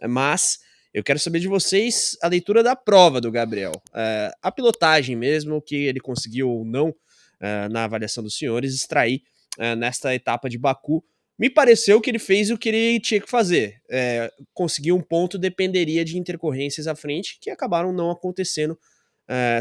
Mas eu quero saber de vocês a leitura da prova do Gabriel. A pilotagem mesmo, que ele conseguiu ou não, na avaliação dos senhores, extrair nesta etapa de Baku. Me pareceu que ele fez o que ele tinha que fazer. Conseguir um ponto dependeria de intercorrências à frente, que acabaram não acontecendo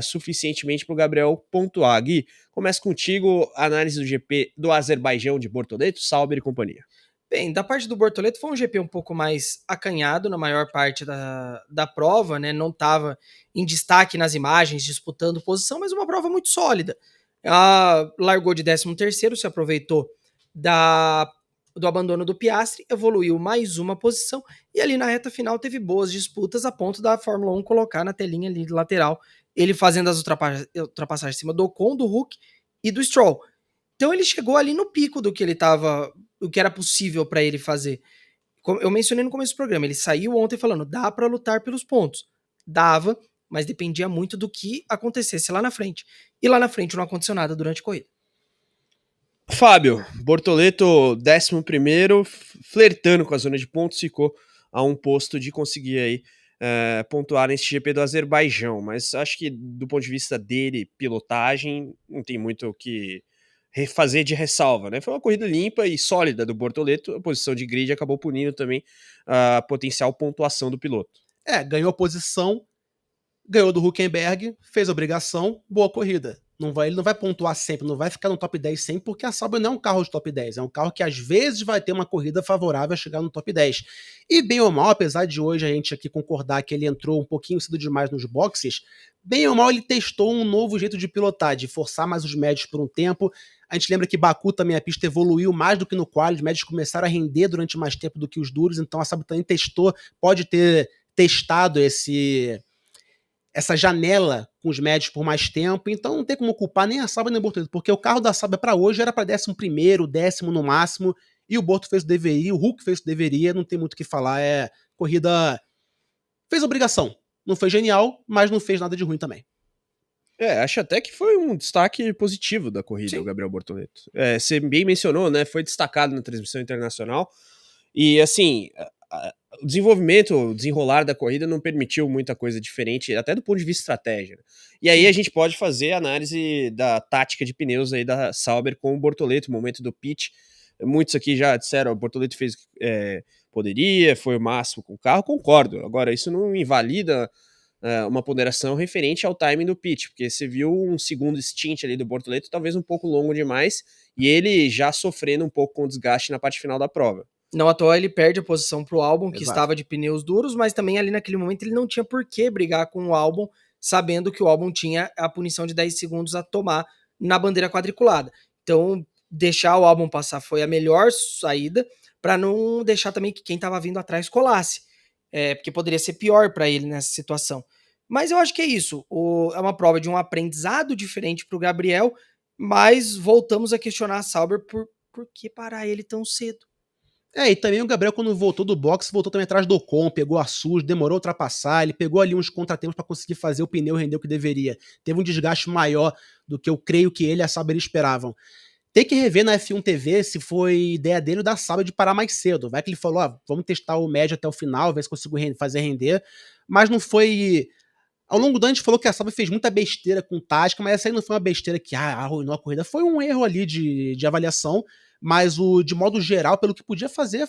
suficientemente para o Gabriel pontuar. Gui, começa contigo, análise do GP do Azerbaijão de Bortoleto, Sauber e companhia. Bem, da parte do Bortoleto foi um GP um pouco mais acanhado na maior parte da prova, né? Não estava em destaque nas imagens, disputando posição, mas uma prova muito sólida. Ela largou de 13º, se aproveitou do abandono do Piastri, evoluiu mais uma posição e ali na reta final teve boas disputas a ponto da Fórmula 1 colocar na telinha ali de lateral ele fazendo as ultrapassagens em cima do Ocon, do Hulk e do Stroll. Então ele chegou ali no pico do que ele tava, o que era possível para ele fazer. Como eu mencionei no começo do programa, ele saiu ontem falando, dá para lutar pelos pontos. Dava, mas dependia muito do que acontecesse lá na frente. E lá na frente não aconteceu nada durante a corrida. Fábio, Bortoleto 11º, flertando com a zona de pontos, ficou a um posto de conseguir aí pontuar nesse GP do Azerbaijão, mas acho que do ponto de vista dele, pilotagem, não tem muito o que refazer de ressalva, né? Foi uma corrida limpa e sólida do Bortoleto, a posição de grid acabou punindo também a potencial pontuação do piloto. Ganhou a posição, ganhou do Hülkenberg, fez a obrigação, boa corrida. Ele não vai pontuar sempre, não vai ficar no top 10 sempre, porque a Sauber não é um carro de top 10, é um carro que às vezes vai ter uma corrida favorável a chegar no top 10. E bem ou mal, apesar de hoje a gente aqui concordar que ele entrou um pouquinho cedo demais nos boxes, bem ou mal ele testou um novo jeito de pilotar, de forçar mais os médios por um tempo. A gente lembra que Baku também a pista evoluiu mais do que no quali, os médios começaram a render durante mais tempo do que os duros, então a Sauber também testou, pode ter testado essa janela com os médios por mais tempo, então não tem como culpar nem a Sauber nem o Bortoleto, porque o carro da Sauber para hoje era para 11º, 10º no máximo, e o Borto fez o deveria, o Hulk fez o deveria, não tem muito o que falar, corrida fez obrigação, não foi genial, mas não fez nada de ruim também. Acho até que foi um destaque positivo da corrida, Sim. O Gabriel Bortoleto. Você bem mencionou, né? Foi destacado na transmissão internacional. E, assim, o desenvolvimento, o desenrolar da corrida não permitiu muita coisa diferente, até do ponto de vista estratégia. E aí a gente pode fazer a análise da tática de pneus aí da Sauber com o Bortoleto, no momento do pit. Muitos aqui já disseram, o Bortoleto fez poderia, foi o máximo com o carro, concordo. Agora, isso não invalida uma ponderação referente ao timing do pit, porque você viu um segundo stint ali do Bortoleto, talvez um pouco longo demais, e ele já sofrendo um pouco com o desgaste na parte final da prova. Não à toa ele perde a posição pro Albon, que estava de pneus duros, mas também ali naquele momento ele não tinha por que brigar com o Albon, sabendo que o Albon tinha a punição de 10 segundos a tomar na bandeira quadriculada. Então, deixar o Albon passar foi a melhor saída, para não deixar também que quem estava vindo atrás colasse. Porque poderia ser pior para ele nessa situação. Mas eu acho que é isso. É uma prova de um aprendizado diferente para o Gabriel, mas voltamos a questionar a Sauber por que parar ele tão cedo. E também o Gabriel, quando voltou do boxe, voltou também atrás do Ocon, pegou a SUS, demorou a ultrapassar, ele pegou ali uns contratempos para conseguir fazer o pneu render o que deveria. Teve um desgaste maior do que eu creio que ele e a Sauber esperavam. Tem que rever na F1 TV se foi ideia dele ou da Sauber de parar mais cedo. Vai que ele falou, vamos testar o médio até o final, ver se consigo fazer render. Mas não foi... Ao longo do ano a gente falou que a Sauber fez muita besteira com tática, mas essa aí não foi uma besteira que arruinou a corrida. Foi um erro ali de avaliação, mas de modo geral, pelo que podia fazer,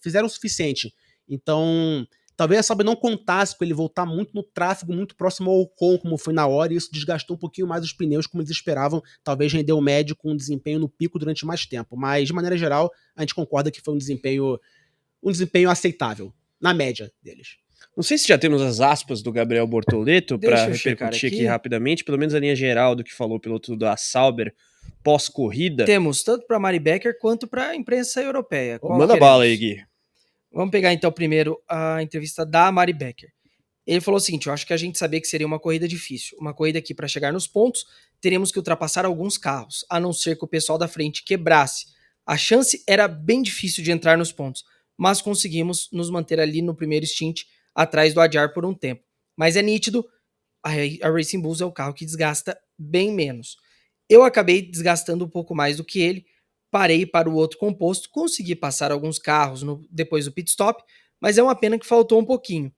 fizeram o suficiente. Então, talvez a Sauber não contasse com ele voltar muito no tráfego, muito próximo ao Ocon, como foi na hora, e isso desgastou um pouquinho mais os pneus, como eles esperavam. Talvez rendeu o médio com um desempenho no pico durante mais tempo. Mas, de maneira geral, a gente concorda que foi um desempenho aceitável, na média deles. Não sei se já temos as aspas do Gabriel Bortoleto para repercutir aqui rapidamente, pelo menos a linha geral do que falou o piloto da Sauber pós-corrida. Temos tanto para Mari Becker quanto para a imprensa europeia. Manda bala aí, Gui. Vamos pegar então primeiro a entrevista da Mari Becker. Ele falou o seguinte: eu acho que a gente sabia que seria uma corrida difícil, uma corrida que para chegar nos pontos teríamos que ultrapassar alguns carros, a não ser que o pessoal da frente quebrasse. A chance era bem difícil de entrar nos pontos, mas conseguimos nos manter ali no primeiro stint atrás do Adjar por um tempo. Mas é nítido, a Racing Bulls é o carro que desgasta bem menos. Eu acabei desgastando um pouco mais do que ele, parei para o outro composto, consegui passar alguns carros depois do pit stop, mas é uma pena que faltou um pouquinho.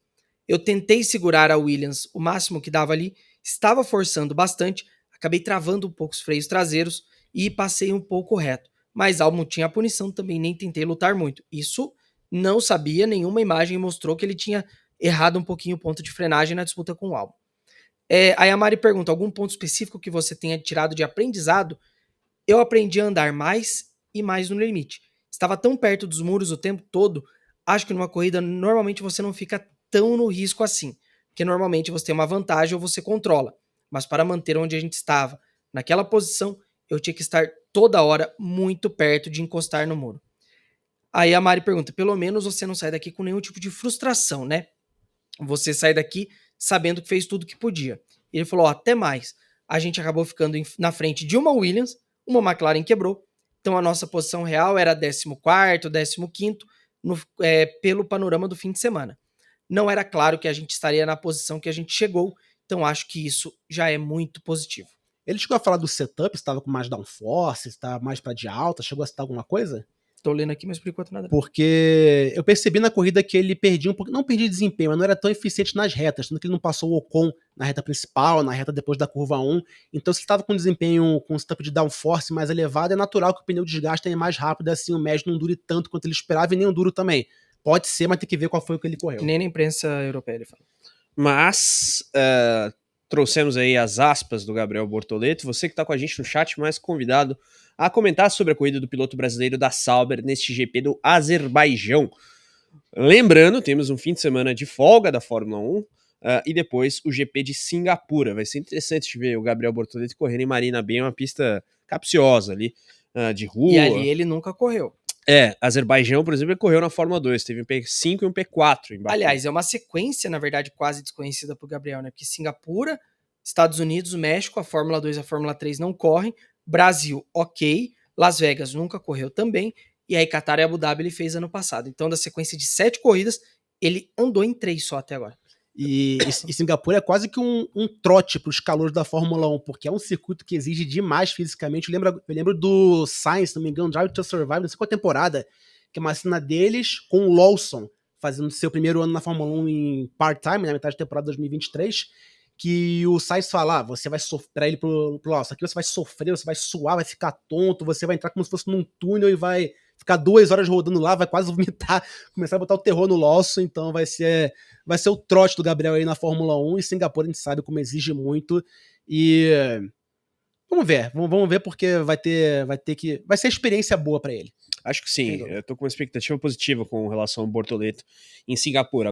Eu tentei segurar a Williams o máximo que dava ali, estava forçando bastante, acabei travando um pouco os freios traseiros e passei um pouco reto. Mas Albon tinha a punição, também nem tentei lutar muito. Isso não sabia, nenhuma imagem mostrou que ele tinha errado um pouquinho o ponto de frenagem na disputa com o Albon. Aí a Mari pergunta, algum ponto específico que você tenha tirado de aprendizado? Eu aprendi a andar mais e mais no limite. Estava tão perto dos muros o tempo todo, acho que numa corrida normalmente você não fica tão no risco assim, porque normalmente você tem uma vantagem ou você controla, mas para manter onde a gente estava, naquela posição, eu tinha que estar toda hora muito perto de encostar no muro. Aí a Mari pergunta, pelo menos você não sai daqui com nenhum tipo de frustração, né? Você sai daqui sabendo que fez tudo que podia. Ele falou, até mais. A gente acabou ficando na frente de uma Williams, uma McLaren quebrou, então a nossa posição real era 14º, 15º, pelo panorama do fim de semana. Não era claro que a gente estaria na posição que a gente chegou, então acho que isso já é muito positivo. Ele chegou a falar do setup, estava com mais downforce, estava mais para de alta, chegou a citar alguma coisa? Tô lendo aqui, mas por enquanto nada. Porque eu percebi na corrida que ele perdia um pouco, não perdia desempenho, mas não era tão eficiente nas retas, tanto que ele não passou o Ocon na reta principal, na reta depois da curva 1. Então, se ele estava com desempenho com um setup de downforce mais elevado, é natural que o pneu desgaste mais rápido, assim o médio não dure tanto quanto ele esperava e nem o duro também. Pode ser, mas tem que ver qual foi o que ele correu. Nem na imprensa europeia ele fala. Mas trouxemos aí as aspas do Gabriel Bortoleto. Você que está com a gente no chat, mais convidado a comentar sobre a corrida do piloto brasileiro da Sauber neste GP do Azerbaijão. Lembrando, temos um fim de semana de folga da Fórmula 1 e depois o GP de Singapura. Vai ser interessante ver o Gabriel Bortoleto correndo em Marina Bay, uma pista capciosa ali, de rua. E ali ele nunca correu. Azerbaijão, por exemplo, ele correu na Fórmula 2, teve um P5 e um P4 em Baku. Aliás, é uma sequência, na verdade, quase desconhecida pro Gabriel, né? Porque Singapura, Estados Unidos, México, a Fórmula 2 e a Fórmula 3 não correm, Brasil, ok, Las Vegas nunca correu também, e aí Qatar e Abu Dhabi ele fez ano passado. Então, da sequência de 7 corridas, ele andou em 3 só até agora. E Singapura é quase que um trote para os calouros da Fórmula 1, porque é um circuito que exige demais fisicamente. Eu lembro do Sainz, se não me engano, Drive to Survive, não sei qual temporada, que é uma cena deles com o Lawson, fazendo seu primeiro ano na Fórmula 1 em part-time, na metade da temporada de 2023, que o Sainz fala, você vai sofrer, ele pro Lawson, aqui você vai sofrer, você vai suar, vai ficar tonto, você vai entrar como se fosse num túnel e vai ficar 2 horas rodando lá, vai quase vomitar, começar a botar o terror no Lawson, então vai ser o trote do Gabriel aí na Fórmula 1, e Singapura a gente sabe como exige muito, e vamos ver porque vai ser experiência boa pra ele. Acho que sim, eu tô com uma expectativa positiva com relação ao Bortoleto em Singapura.